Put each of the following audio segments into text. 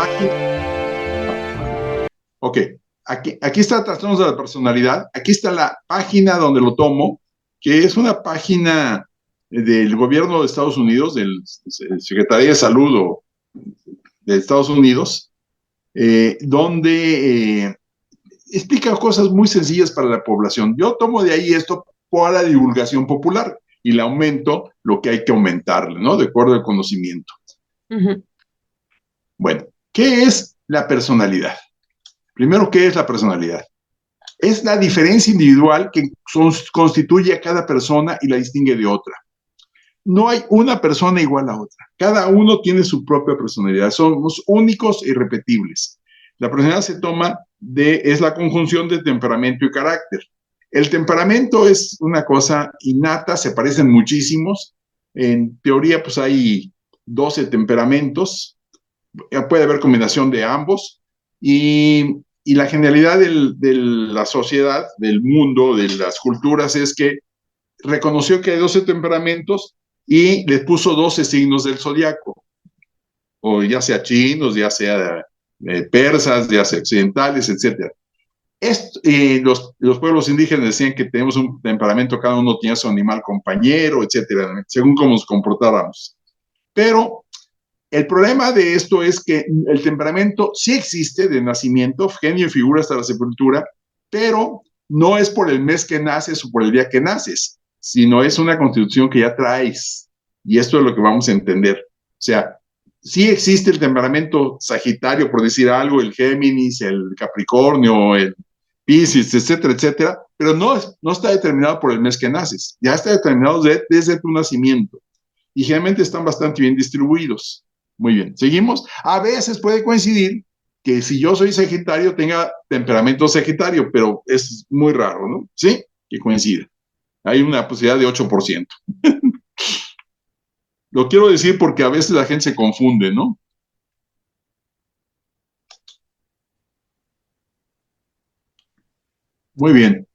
página. Ok, aquí está Trastornos de la Personalidad. Aquí está la página donde lo tomo, que es una página del gobierno de Estados Unidos, del Secretaría de Salud de Estados Unidos, donde explica cosas muy sencillas para la población. Yo tomo de ahí esto por la divulgación popular y le aumento lo que hay que aumentarle, ¿no? De acuerdo al conocimiento. Ujú. Bueno, ¿qué es la personalidad? Primero, ¿qué es la personalidad? Es la diferencia individual que constituye a cada persona y la distingue de otra. No hay una persona igual a otra. Cada uno tiene su propia personalidad. Somos únicos e irrepetibles. La personalidad es la conjunción de temperamento y carácter. El temperamento es una cosa innata, se parecen muchísimos. En teoría, pues hay 12 temperamentos. Puede haber combinación de ambos. Y la generalidad de la sociedad, del mundo, de las culturas, es que reconoció que hay 12 temperamentos y les puso 12 signos del zodiaco, o ya sea chinos, ya sea persas, ya sea occidentales, etc. Los pueblos indígenas decían que tenemos un temperamento, cada uno tiene su animal compañero, etcétera, según cómo nos comportáramos. Pero el problema de esto es que el temperamento sí existe de nacimiento, genio y figura hasta la sepultura, pero no es por el mes que naces o por el día que naces, sino es una constitución que ya traes. Y esto es lo que vamos a entender. O sea, sí existe el temperamento sagitario, por decir algo, el Géminis, el Capricornio, el Piscis, etcétera, etcétera, pero no está determinado por el mes que naces, ya está determinado desde tu nacimiento. Y generalmente están bastante bien distribuidos. Muy bien, seguimos. A veces puede coincidir que si yo soy Sagitario tenga temperamento Sagitario, pero es muy raro, ¿no? Sí, que coincida. Hay una posibilidad de 8%. Lo quiero decir porque a veces la gente se confunde, ¿no? Muy bien.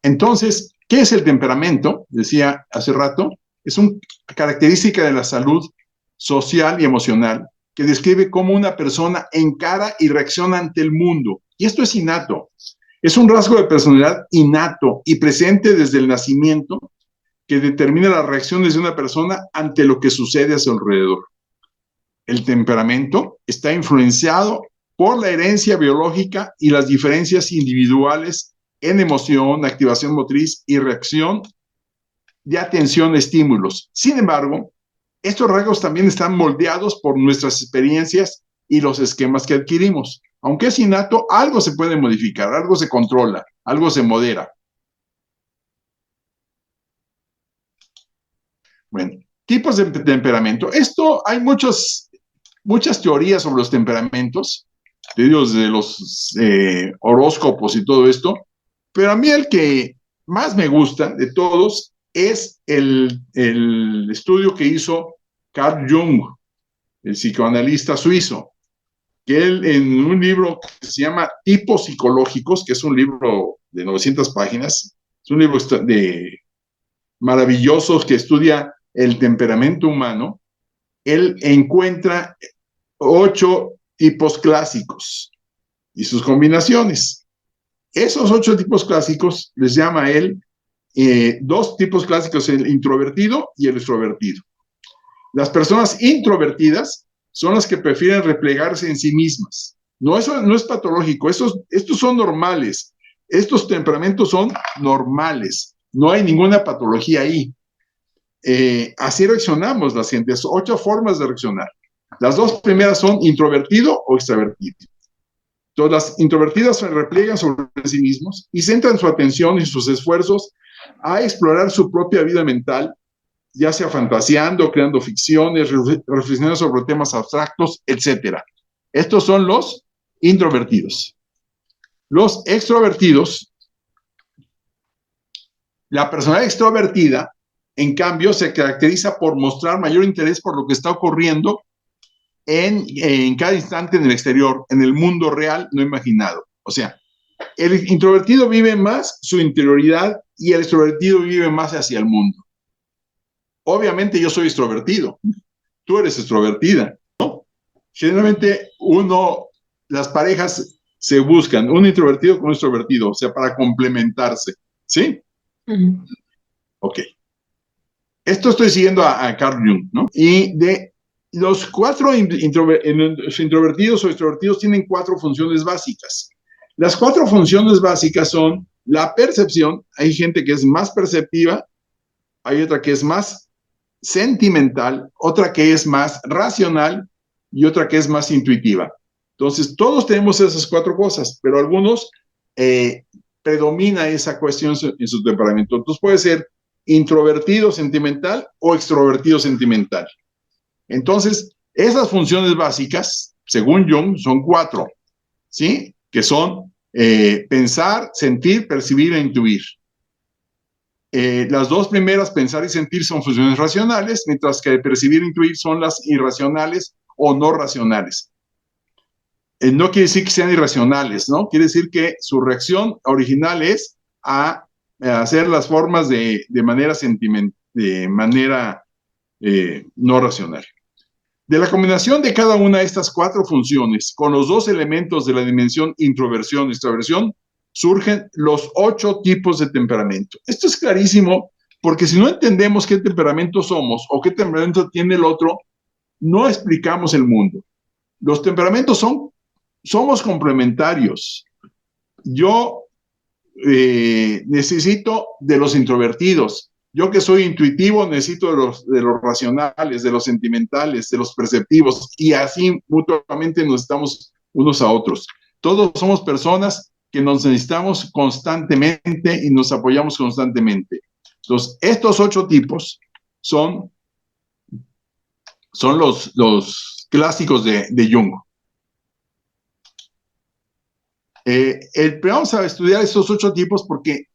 Entonces, ¿qué es el temperamento? Decía hace rato, es una característica de la salud social y emocional que describe cómo una persona encara y reacciona ante el mundo. Y esto es innato. Es un rasgo de personalidad innato y presente desde el nacimiento que determina las reacciones de una persona ante lo que sucede a su alrededor. El temperamento está influenciado por la herencia biológica y las diferencias individuales en emoción, activación motriz y reacción de atención a estímulos. Sin embargo, estos rasgos también están moldeados por nuestras experiencias y los esquemas que adquirimos. Aunque es innato, algo se puede modificar, algo se controla, algo se modera. Bueno, tipos de temperamento. Esto hay muchas teorías sobre los temperamentos, desde los horóscopos y todo esto, pero a mí el que más me gusta de todos es el estudio que hizo Carl Jung, el psicoanalista suizo, que él en un libro que se llama Tipos Psicológicos, que es un libro de 900 páginas, es un libro maravilloso que estudia el temperamento humano, él encuentra 8 tipos clásicos y sus combinaciones. Esos 8 tipos clásicos les llama a él 2 tipos clásicos, el introvertido y el extrovertido. Las personas introvertidas son las que prefieren replegarse en sí mismas. No, eso no es patológico, estos son normales. Estos temperamentos son normales. No hay ninguna patología ahí. Así reaccionamos las gentes. 8 formas de reaccionar. Las 2 primeras son introvertido o extravertido. Entonces, las introvertidas se repliegan sobre sí mismos y centran su atención y sus esfuerzos a explorar su propia vida mental, ya sea fantaseando, creando ficciones, reflexionando sobre temas abstractos, etc. Estos son los introvertidos. Los extrovertidos, la persona extrovertida, en cambio, se caracteriza por mostrar mayor interés por lo que está ocurriendo en cada instante en el exterior, en el mundo real no imaginado. O sea, el introvertido vive más su interioridad y el extrovertido vive más hacia el mundo. Obviamente yo soy extrovertido, tú eres extrovertida, ¿no? Generalmente las parejas se buscan un introvertido con un extrovertido, o sea, para complementarse, ¿sí? Ok. Esto estoy siguiendo a Carl Jung, ¿no? Y de los cuatro introvertidos o extrovertidos tienen cuatro funciones básicas. Las cuatro funciones básicas son la percepción. Hay gente que es más perceptiva, hay otra que es más sentimental, otra que es más racional y otra que es más intuitiva. Entonces, todos tenemos esas cuatro cosas, pero algunos predomina esa cuestión en su temperamento. Entonces, puede ser introvertido sentimental o extrovertido sentimental. Entonces, esas funciones básicas, según Jung, son cuatro, ¿sí? Que son pensar, sentir, percibir e intuir. Las dos primeras, pensar y sentir, son funciones racionales, mientras que percibir e intuir son las irracionales o no racionales. No quiere decir que sean irracionales, ¿no? Quiere decir que su reacción original es a hacer las formas de manera sentimental, de manera no racional. De la combinación de cada una de estas cuatro funciones con los dos elementos de la dimensión introversión y extroversión, surgen los 8 tipos de temperamento. Esto es clarísimo porque si no entendemos qué temperamento somos o qué temperamento tiene el otro, no explicamos el mundo. Los temperamentos somos complementarios. Yo necesito de los introvertidos. Yo que soy intuitivo necesito de los racionales, de los sentimentales, de los perceptivos, y así mutuamente nos estamos unos a otros. Todos somos personas que nos necesitamos constantemente y nos apoyamos constantemente. Entonces, estos 8 tipos son los clásicos de Jung. Vamos a estudiar estos 8 tipos porque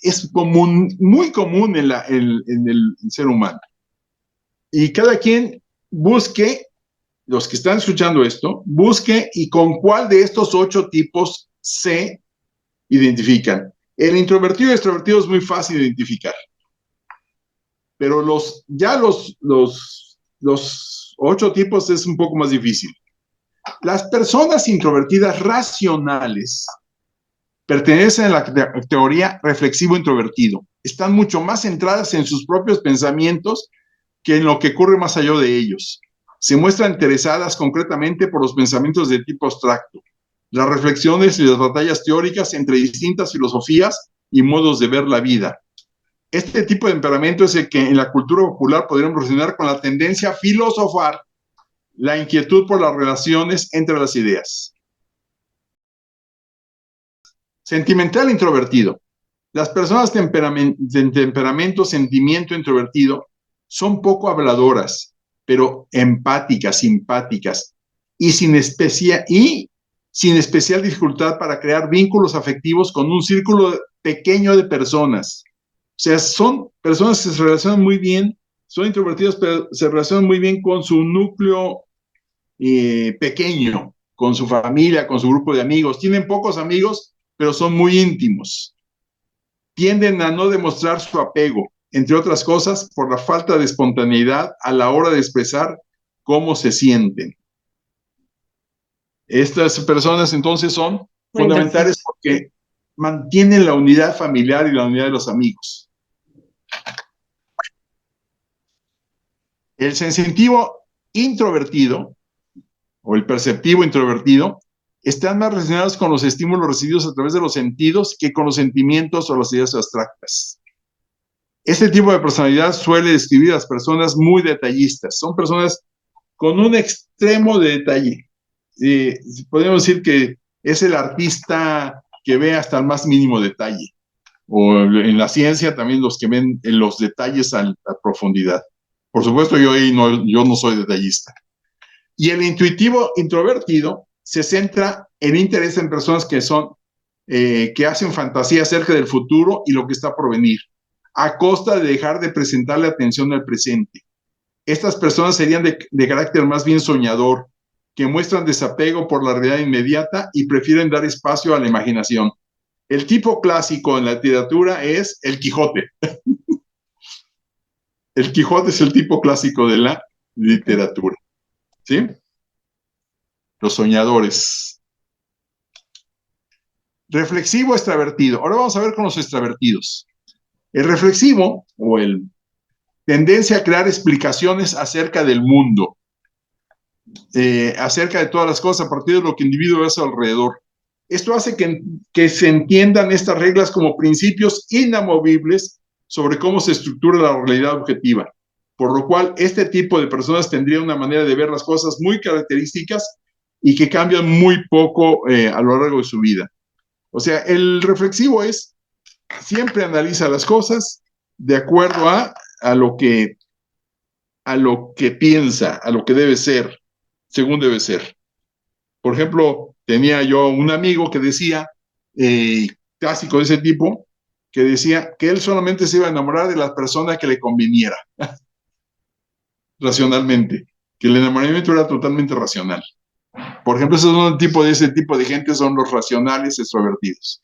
es común, muy común en el ser humano. Y cada quien busque, los que están escuchando esto, busque y con cuál de estos 8 tipos se identifican. El introvertido y extrovertido es muy fácil de identificar. Pero los 8 tipos es un poco más difícil. Las personas introvertidas racionales pertenecen a la teoría reflexivo-introvertido. Están mucho más centradas en sus propios pensamientos que en lo que ocurre más allá de ellos. Se muestran interesadas concretamente por los pensamientos de tipo abstracto, las reflexiones y las batallas teóricas entre distintas filosofías y modos de ver la vida. Este tipo de temperamento es el que en la cultura popular podríamos relacionar con la tendencia a filosofar, la inquietud por las relaciones entre las ideas. Sentimental introvertido. Las personas de temperamento, sentimiento introvertido son poco habladoras, pero empáticas, simpáticas y sin especial dificultad para crear vínculos afectivos con un círculo pequeño de personas. O sea, son personas que se relacionan muy bien, son introvertidos, pero se relacionan muy bien con su núcleo pequeño, con su familia, con su grupo de amigos. Tienen pocos amigos, pero son muy íntimos. Tienden a no demostrar su apego, entre otras cosas, por la falta de espontaneidad a la hora de expresar cómo se sienten. Estas personas entonces son fundamentales porque mantienen la unidad familiar y la unidad de los amigos. El sensitivo introvertido o el perceptivo introvertido están más relacionados con los estímulos recibidos a través de los sentidos que con los sentimientos o las ideas abstractas. Este tipo de personalidad suele describir a las personas muy detallistas. Son personas con un extremo de detalle. Podemos decir que es el artista que ve hasta el más mínimo detalle. O en la ciencia también los que ven en los detalles a profundidad. Por supuesto, yo no soy detallista. Y el intuitivo introvertido se centra en interés en personas que hacen fantasía acerca del futuro y lo que está por venir, a costa de dejar de prestarle atención al presente. Estas personas serían de carácter más bien soñador, que muestran desapego por la realidad inmediata y prefieren dar espacio a la imaginación. El tipo clásico en la literatura es el Quijote. El Quijote es el tipo clásico de la literatura. ¿Sí? los soñadores. Reflexivo extravertido. Ahora vamos a ver con los extravertidos. El reflexivo, o el tendencia a crear explicaciones acerca del mundo, acerca de todas las cosas a partir de lo que el individuo ve a su alrededor. Esto hace que se entiendan estas reglas como principios inamovibles sobre cómo se estructura la realidad objetiva, por lo cual este tipo de personas tendría una manera de ver las cosas muy características y que cambian muy poco a lo largo de su vida. O sea, el reflexivo siempre analiza las cosas de acuerdo a lo que piensa, a lo que debe ser, según debe ser. Por ejemplo, tenía yo un amigo que decía, clásico de ese tipo, que decía que él solamente se iba a enamorar de la persona que le conviniera, racionalmente, que el enamoramiento era totalmente racional. Por ejemplo, ese tipo de gente son los racionales extrovertidos.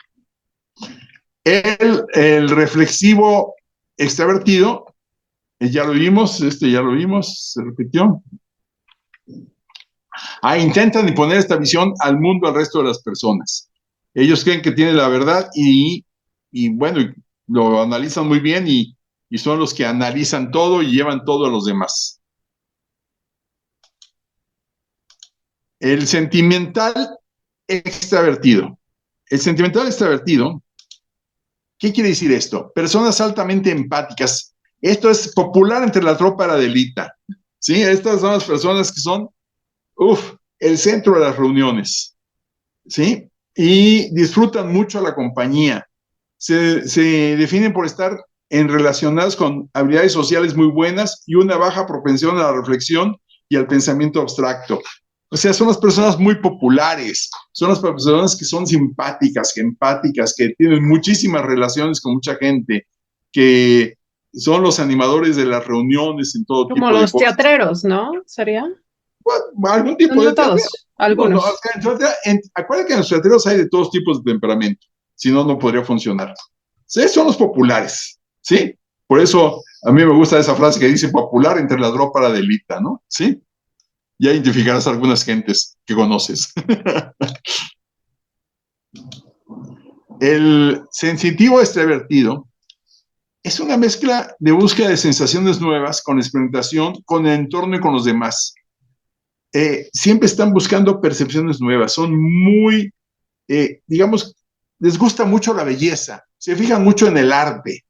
El reflexivo extravertido, ya lo vimos, se repitió. Intentan imponer esta visión al mundo, al resto de las personas. Ellos creen que tienen la verdad y bueno, lo analizan muy bien y son los que analizan todo y llevan todo a los demás. El sentimental extravertido. El sentimental extravertido, ¿qué quiere decir esto? Personas altamente empáticas. Esto es popular entre la tropa de la élite. ¿Sí? Estas son las personas que son el centro de las reuniones, ¿sí? Y disfrutan mucho la compañía. Se definen por estar relacionados con habilidades sociales muy buenas y una baja propensión a la reflexión y al pensamiento abstracto. O sea, son las personas muy populares, son las personas que son simpáticas, empáticas, que tienen muchísimas relaciones con mucha gente, que son los animadores de las reuniones en todo Como tipo de los cosas. teatreros, ¿no? ¿Sería? Bueno, algún tipo No de teatro. todos, No, algunos. acuérdate que en los teatreros hay de todos tipos de temperamento, si no, no podría funcionar. Sí, son los populares, ¿sí? Por eso a mí me gusta esa frase que dice popular entre la tropa de élite, ¿no? ¿Sí? Ya identificarás algunas gentes que conoces. El sensitivo extravertido es una mezcla de búsqueda de sensaciones nuevas con experimentación con el entorno y con los demás. Siempre están buscando percepciones nuevas, son muy, digamos, les gusta mucho la belleza, se fijan mucho en el arte.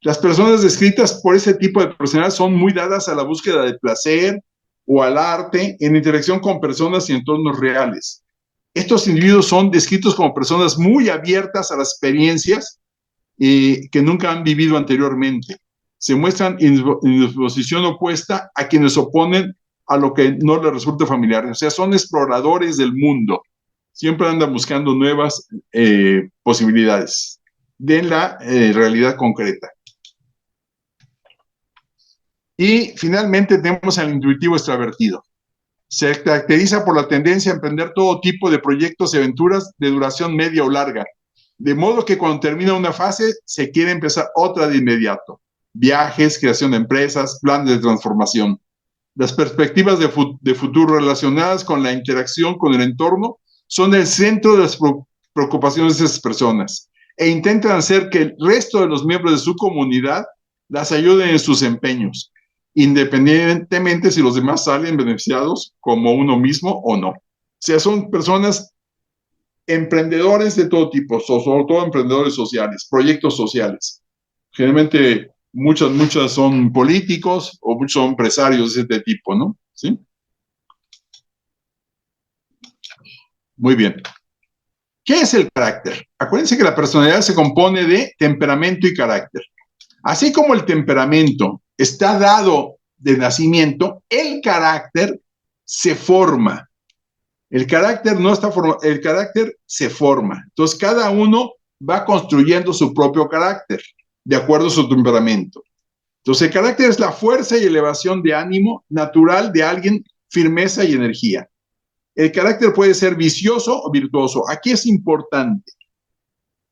Las personas descritas por ese tipo de personalidad son muy dadas a la búsqueda de placer o al arte en interacción con personas y entornos reales. Estos individuos son descritos como personas muy abiertas a las experiencias que nunca han vivido anteriormente. Se muestran en disposición opuesta a quienes oponen a lo que no les resulta familiar. O sea, son exploradores del mundo. Siempre andan buscando nuevas posibilidades de la realidad concreta. Y finalmente tenemos al intuitivo extravertido. Se caracteriza por la tendencia a emprender todo tipo de proyectos y aventuras de duración media o larga, de modo que cuando termina una fase se quiere empezar otra de inmediato. Viajes, creación de empresas, planes de transformación. Las perspectivas de futuro relacionadas con la interacción con el entorno son el centro de las preocupaciones de esas personas e intentan hacer que el resto de los miembros de su comunidad las ayuden en sus empeños, independientemente si los demás salen beneficiados como uno mismo o no. O sea, son personas emprendedores de todo tipo, sobre todo emprendedores sociales, proyectos sociales. Generalmente muchas son políticos o muchos son empresarios de este tipo, ¿no? ¿Sí? Muy bien. ¿Qué es el carácter? Acuérdense que la personalidad se compone de temperamento y carácter. Así como el temperamento está dado de nacimiento, el carácter se forma. El carácter no está formado, el carácter se forma. Entonces, cada uno va construyendo su propio carácter de acuerdo a su temperamento. Entonces, el carácter es la fuerza y elevación de ánimo natural de alguien, firmeza y energía. El carácter puede ser vicioso o virtuoso. Aquí es importante.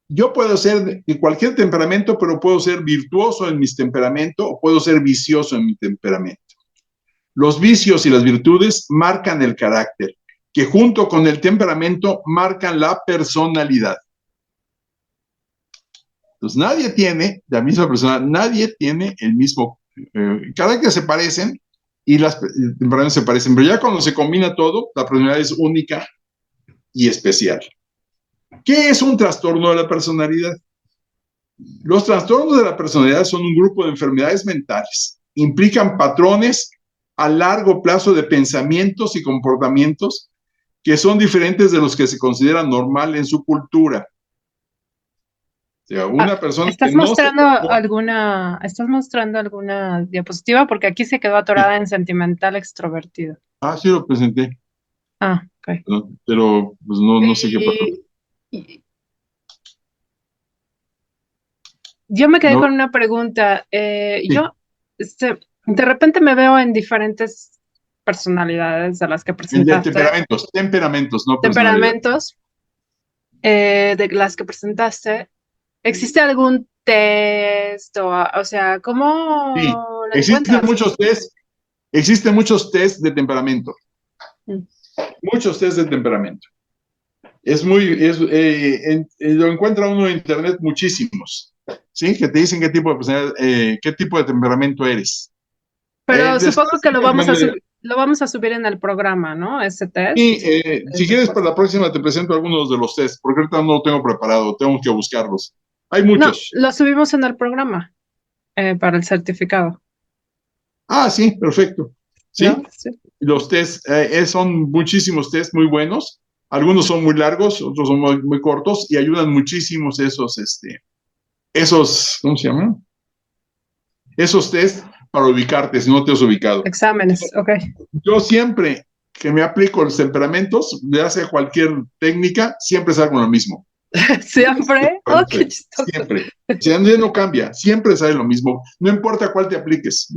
Yo puedo ser de cualquier temperamento, pero puedo ser virtuoso en mis temperamentos o puedo ser vicioso en mi temperamento. Los vicios y las virtudes marcan el carácter que junto con el temperamento marcan la personalidad. Entonces, nadie tiene, la misma persona, nadie tiene el mismo, cada que se parecen y las temperamentos se parecen, pero ya cuando se combina todo, la personalidad es única y especial. ¿Qué es un trastorno de la personalidad? Los trastornos de la personalidad son un grupo de enfermedades mentales. Implican patrones a largo plazo de pensamientos y comportamientos que son diferentes de los que se consideran normal en su cultura. O sea, una persona que no se... ¿Estás mostrando alguna diapositiva? Porque aquí se quedó atorada en sentimental extrovertido. Ah, sí lo presenté, Ah, ok. pero pues no sé qué pasó. Y yo me quedé No, con una pregunta. sí, De repente me veo en diferentes personalidades de las que el de presentaste, temperamentos, no personalidad. temperamentos de las que presentaste. ¿Existe algún test o sea, Sí, cómo lo encuentras? existen muchos test de temperamento, Mm. muchos test de temperamento. Lo encuentra uno en internet muchísimos, ¿sí? Que te dicen qué tipo de personalidad, qué tipo de temperamento eres. Pero supongo Después, que lo vamos a subir en el programa, ¿no? Ese test. si quieres, para la próxima te presento algunos de los tests, porque ahorita no lo tengo preparado, tengo que buscarlos. Hay No, muchos. lo subimos en el programa para el certificado, Ah, sí, perfecto. ¿no? ¿Sí? Sí. Los tests, son muchísimos tests muy buenos. Algunos son muy largos, otros son muy cortos y ayudan muchísimos ¿cómo se llaman? Esos tests para ubicarte, si no te has ubicado. Exámenes, ok. Yo siempre que me aplico los temperamentos, ya sea cualquier técnica, siempre salgo lo mismo. ¿Siempre? Oh, qué chistoso. Siempre. Si no cambia, siempre sale lo mismo. No importa cuál te apliques.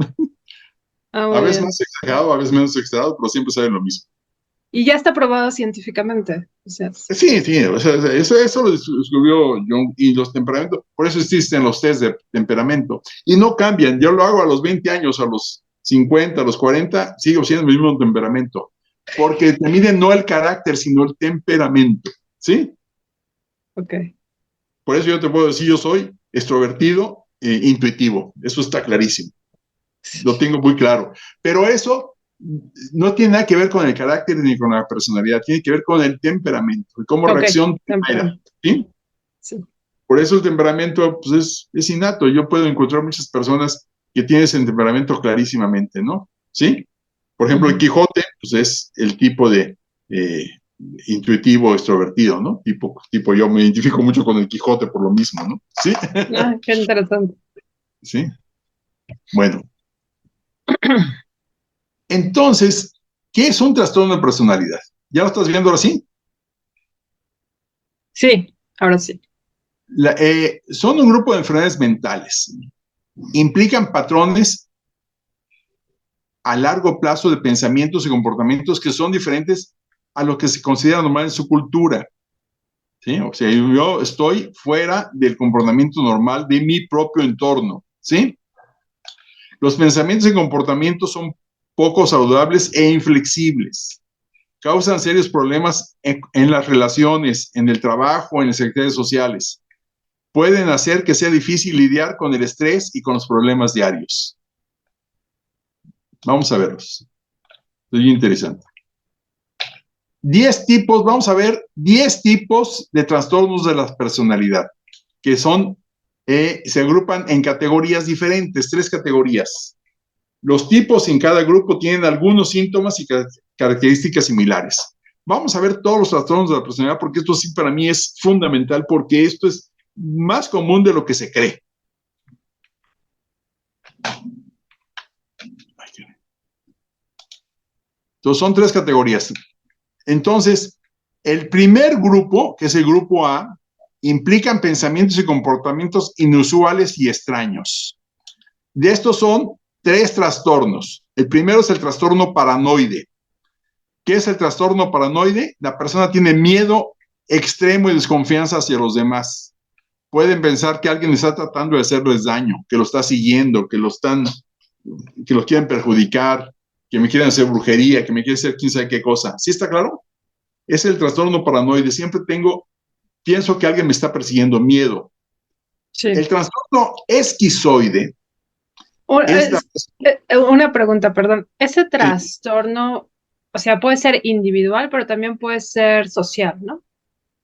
Ah, A muy veces bien. más exagerado, a veces menos exagerado, pero siempre sale lo mismo. Y ya está probado científicamente. O sea, Sí, o sea, eso lo descubrió Jung y los temperamentos, por eso existen los test de temperamento y no cambian. Yo lo hago a los 20 años, a los 50, a los 40, sigo siendo el mismo temperamento, porque te miden no el carácter, sino el temperamento, ¿sí? ok. Por eso yo te puedo decir, yo soy extrovertido e intuitivo, eso está clarísimo, lo tengo muy claro, pero eso no tiene nada que ver con el carácter ni con la personalidad, tiene que ver con el temperamento y cómo Ok, reacción primera, temperamento. ¿sí? Sí. Por eso el temperamento pues, es innato. Yo puedo encontrar muchas personas que tienen ese temperamento clarísimamente, ¿no? ¿Sí? Por ejemplo, el Ujú. Quijote pues, es el tipo de intuitivo, extrovertido, ¿no? Tipo, yo me identifico mucho con el Quijote por lo mismo, ¿no? ¿Sí? Ah, qué interesante. ¿Sí? Bueno, entonces, ¿qué es un trastorno de personalidad? ¿Ya lo estás viendo ahora sí? Sí, ahora sí. Son un grupo de enfermedades mentales. Implican patrones a largo plazo de pensamientos y comportamientos que son diferentes a lo que se considera normal en su cultura. ¿Sí? O sea, yo estoy fuera del comportamiento normal de mi propio entorno. ¿Sí? Los pensamientos y comportamientos son poco saludables e inflexibles. Causan serios problemas en las relaciones, en el trabajo, en las actividades sociales. Pueden hacer que sea difícil lidiar con el estrés y con los problemas diarios. Vamos a verlos. Es muy interesante. 10 tipos, vamos a ver 10 tipos de trastornos de la personalidad, que se agrupan en categorías diferentes, 3 categorías. Los tipos en cada grupo tienen algunos síntomas y características similares. Vamos a ver todos los trastornos de la personalidad, porque esto sí para mí es fundamental, porque esto es más común de lo que se cree. Entonces, son 3 categorías. Entonces, el primer grupo, que es el grupo A, implican pensamientos y comportamientos inusuales y extraños. De estos son 3 trastornos. El primero es el trastorno paranoide. ¿Qué es el trastorno paranoide? La persona tiene miedo extremo y desconfianza hacia los demás. Pueden pensar que alguien está tratando de hacerles daño, que lo está siguiendo, que los quieren perjudicar, que me quieren hacer brujería, que me quieren hacer quién sabe qué cosa. ¿Sí está claro? Es el trastorno paranoide. Pienso que alguien me está persiguiendo, miedo. Sí. El trastorno esquizoide es Una pregunta, perdón. ¿Ese trastorno, o sea, puede ser individual, pero también puede ser social, ¿no?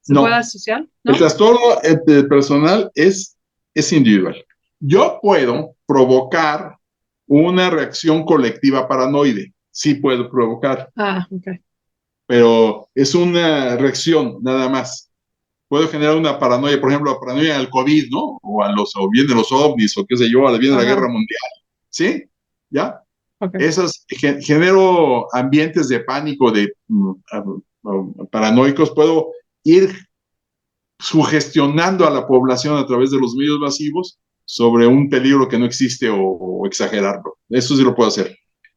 ¿Se puede no. dar social? El ¿No? trastorno personal es individual. Yo puedo provocar una reacción colectiva paranoide. Sí puedo provocar, Ah, ok. pero es una reacción nada más. Puedo generar una paranoia, por ejemplo, la paranoia al COVID, ¿no? O bien de los ovnis, o qué sé yo, bien de la guerra Ajá, mundial. ¿Sí? ¿Ya? ok. Genero ambientes de pánico, paranoicos. Puedo ir sugestionando a la población a través de los medios masivos sobre un peligro que no existe o exagerarlo. Eso sí lo puedo hacer.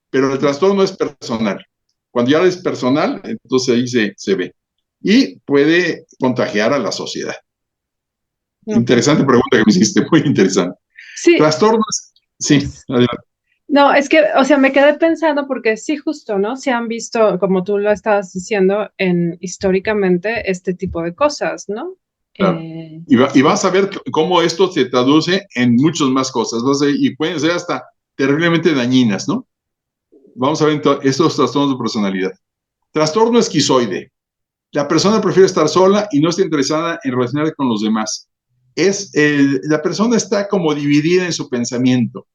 Pero el trastorno es personal. Cuando ya es personal, entonces ahí se ve. Y puede contagiar a la sociedad. Ok. Interesante pregunta que me hiciste, muy interesante. Sí, Trastornos, sí, adelante. no, es que, o sea, me quedé pensando porque sí, justo, ¿no? Se han visto, como tú lo estabas diciendo, históricamente este tipo de cosas, ¿no? Claro. Eh, Y vas a ver cómo esto se traduce en muchas más cosas, y pueden ser hasta terriblemente dañinas, ¿no? Vamos a ver estos trastornos de personalidad. Trastorno esquizoide. La persona prefiere estar sola y no está interesada en relacionarse con los demás. La persona está como dividida en su pensamiento,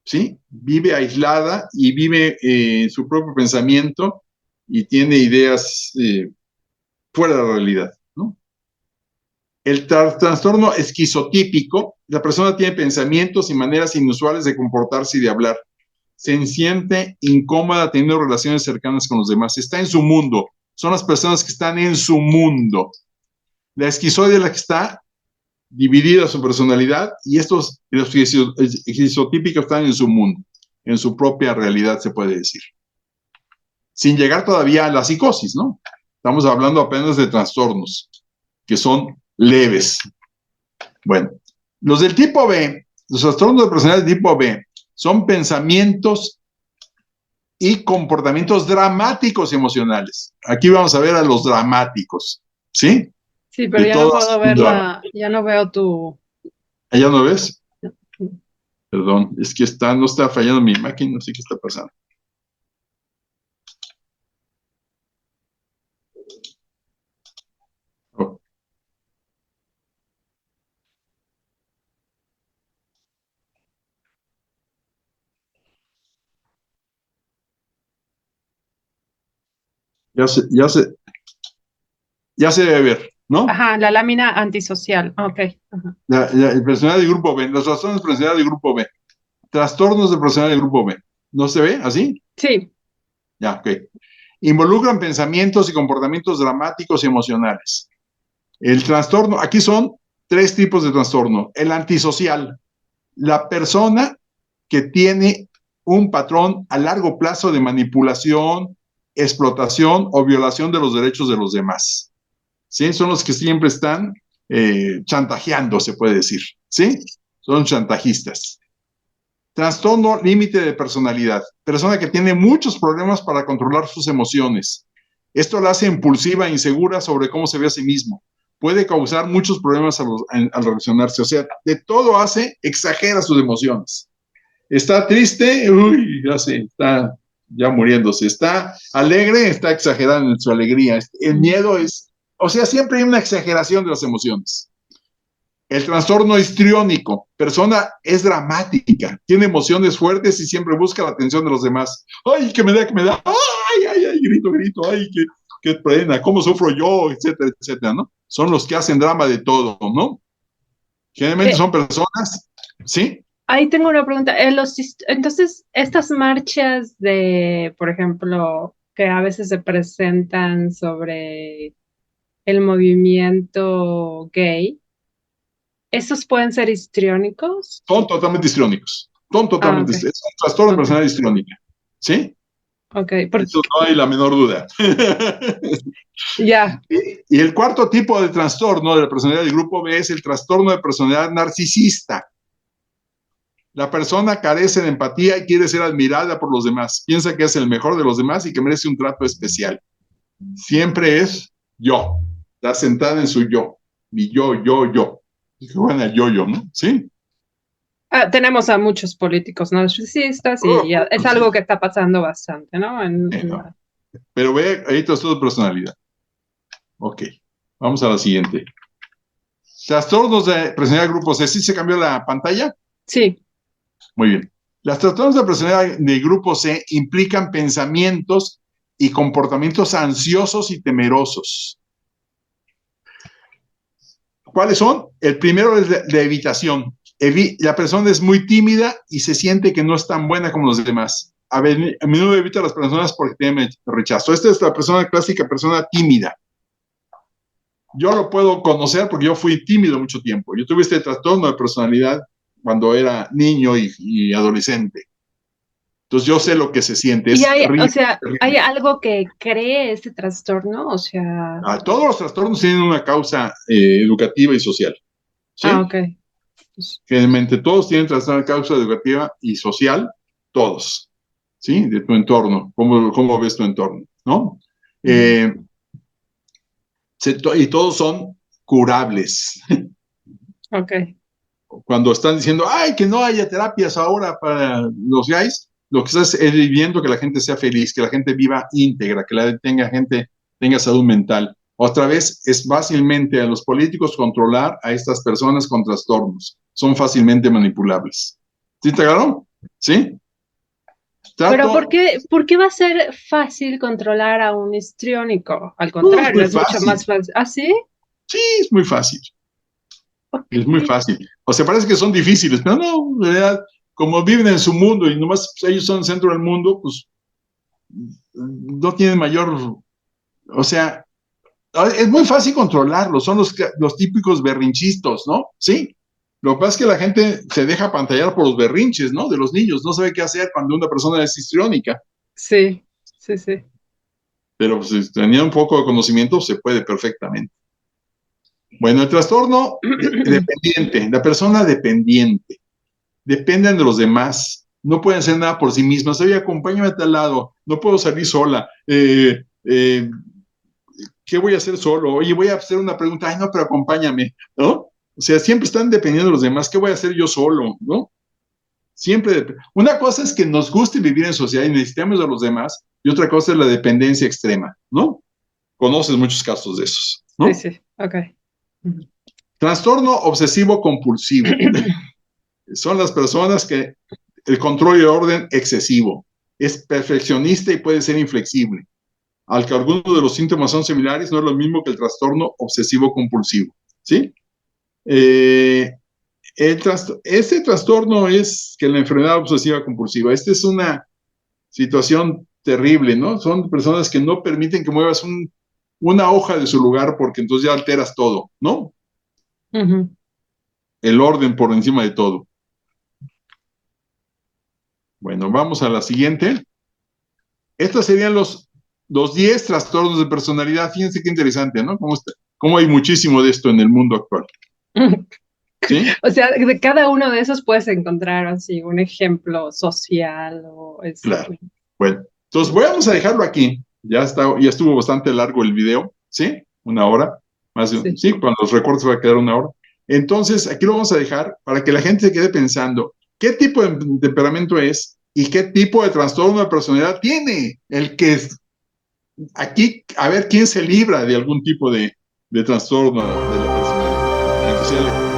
¿sí? Vive aislada y vive su propio pensamiento y tiene ideas fuera de la realidad, ¿no? El trastorno esquizotípico, la persona tiene pensamientos y maneras inusuales de comportarse y de hablar. Se siente incómoda teniendo relaciones cercanas con los demás. Está en su mundo. Son las personas que están en su mundo. La esquizoide es la que está dividida su personalidad y los esquizotípicos están en su mundo, en su propia realidad, se puede decir. Sin llegar todavía a la psicosis, ¿no? Estamos hablando apenas de trastornos que son leves. Bueno, los del tipo B, los trastornos de personalidad del tipo B, son pensamientos y comportamientos dramáticos emocionales. Aquí vamos a ver a los dramáticos, ¿sí? sí, pero Que ya no todo puedo es un ver drama. ya no veo ¿Allá no ves? Perdón, es que no está fallando mi máquina, no sé qué está pasando. Oh, ya se, ya se, ya se debe ver, ¿no? ajá, la lámina antisocial. Ok. Ajá. El personal del grupo B, los trastornos de personalidad del grupo B, trastornos de personalidad del grupo B. ¿No se ve así? Sí, Ya, ok. Involucran pensamientos y comportamientos dramáticos y emocionales. El trastorno, aquí son tres tipos de trastorno. El antisocial, la persona que tiene un patrón a largo plazo de manipulación, explotación o violación de los derechos de los demás. ¿Sí? Son los que siempre están chantajeando, se puede decir. ¿Sí? Son chantajistas. Trastorno límite de personalidad. Persona que tiene muchos problemas para controlar sus emociones. Esto la hace impulsiva e insegura sobre cómo se ve a sí mismo. Puede causar muchos problemas al relacionarse. O sea, de todo hace, exagera sus emociones. Está triste, uy, está ya muriéndose. Está alegre, está exagerando en su alegría. El miedo o sea, siempre hay una exageración de las emociones. El trastorno histriónico, persona es dramática, tiene emociones fuertes y siempre busca la atención de los demás. Ay, que me da, ay, grito, ay, qué pena, cómo sufro yo, etcétera, etcétera, ¿no? Son los que hacen drama de todo, ¿no? Generalmente eh, son personas, ¿sí? ahí tengo una pregunta. Entonces, estas marchas de, por ejemplo, que a veces se presentan sobre el movimiento gay, ¿esos pueden ser histriónicos? Son totalmente histriónicos, son Ah, totalmente, ok, es un trastorno de ok, personalidad histriónica, ¿sí? ok, Eso no hay la menor duda. ya, Y el cuarto tipo de trastorno de la personalidad del grupo B es el trastorno de personalidad narcisista. La persona carece de empatía y quiere ser admirada por los demás. Piensa que es el mejor de los demás y que merece un trato especial. siempre es yo. Está sentada en su yo. Mi yo. Y que juegan al yo-yo, ¿no? Sí. Tenemos a muchos políticos narcisistas y es algo que está pasando bastante, ¿no? No. Pero ve, ahí trastorno de personalidad. Ok, vamos a la siguiente. Trastornos de personalidad grupo C. ¿Sí se cambió la pantalla? Sí. Muy bien. Las trastornos de personalidad de grupo C implican pensamientos y comportamientos ansiosos y temerosos. ¿Cuáles son? El primero es de evitación. La persona es muy tímida y se siente que no es tan buena como los demás. A menudo evita a las personas porque tienen rechazo. Esta es la persona clásica, persona tímida. Yo lo puedo conocer porque yo fui tímido mucho tiempo. Yo tuve este trastorno de personalidad cuando era niño y adolescente. Entonces yo sé lo que se siente. Y Es hay, o terrible, sea, ¿hay terrible. algo que cree este trastorno? O sea, Todos los trastornos tienen una causa educativa y social. ¿Sí? ok. Pues, Generalmente todos tienen trastorno de causa educativa y social, todos. ¿Sí? De tu entorno. ¿Cómo ves tu entorno? ¿No? Eh, y todos son curables. ok. Cuando están diciendo, ay, que no haya terapias ahora para los gays, lo que estás es viviendo que la gente sea feliz, que la gente viva íntegra, que la gente tenga salud mental. Otra vez, es fácilmente a los políticos controlar a estas personas con trastornos. Son fácilmente manipulables. ¿Sí te agarró? ¿Sí? Pero Trato, por qué va a ser fácil controlar a un histriónico? Al es contrario, muy es mucho fácil. más fácil. ¿Ah, sí? Sí, es muy fácil. Ok. Es muy fácil. O sea, parece que son difíciles, pero no, en realidad, como viven en su mundo y nomás ellos son el centro del mundo, pues no tienen mayor, o sea, es muy fácil controlarlos, son los típicos berrinchistas, ¿no? Sí. Lo que pasa es que la gente se deja pantallar por los berrinches, ¿no? De los niños, no sabe qué hacer cuando una persona es histriónica, Sí, sí, sí. pero pues, si tenía un poco de conocimiento, se puede perfectamente. Bueno, el trastorno dependiente, la persona dependiente, dependen de los demás, no pueden hacer nada por sí mismas. Oye, acompáñame a tal lado, no puedo salir sola. ¿Qué voy a hacer solo? Oye, voy a hacer una pregunta, ay, no, pero acompáñame, ¿no? O sea, siempre están dependiendo de los demás, ¿qué voy a hacer yo solo, ¿no? Siempre. Una cosa es que nos guste vivir en sociedad y necesitamos a los demás, y otra cosa es la dependencia extrema, ¿no? Conoces muchos casos de esos, Sí, ¿no? sí, ok. Trastorno obsesivo compulsivo. Son las personas que el control y el orden excesivo. Es perfeccionista y puede ser inflexible. Al que algunos de los síntomas son similares, no es lo mismo que el trastorno obsesivo compulsivo. ¿Sí? Eh, este trastorno es que la enfermedad obsesiva compulsiva. Esta es una situación terrible, ¿no? Son personas que no permiten que muevas una hoja de su lugar porque entonces ya alteras todo, ¿no? Ujú. El orden por encima de todo. Bueno, vamos a la siguiente. Estos serían los 10 trastornos de personalidad. Fíjense qué interesante, ¿no? Cómo hay muchísimo de esto en el mundo actual. ¿Sí? O sea, de cada uno de esos puedes encontrar así un ejemplo social o es... Claro. Bueno, entonces vamos a dejarlo aquí. Ya estuvo bastante largo el video, ¿sí? Una hora. Sí. Sí, con los recortes va a quedar una hora. Entonces, aquí lo vamos a dejar para que la gente se quede pensando qué tipo de temperamento es y qué tipo de trastorno de personalidad tiene el que es aquí, a ver quién se libra de algún tipo de trastorno de la personalidad.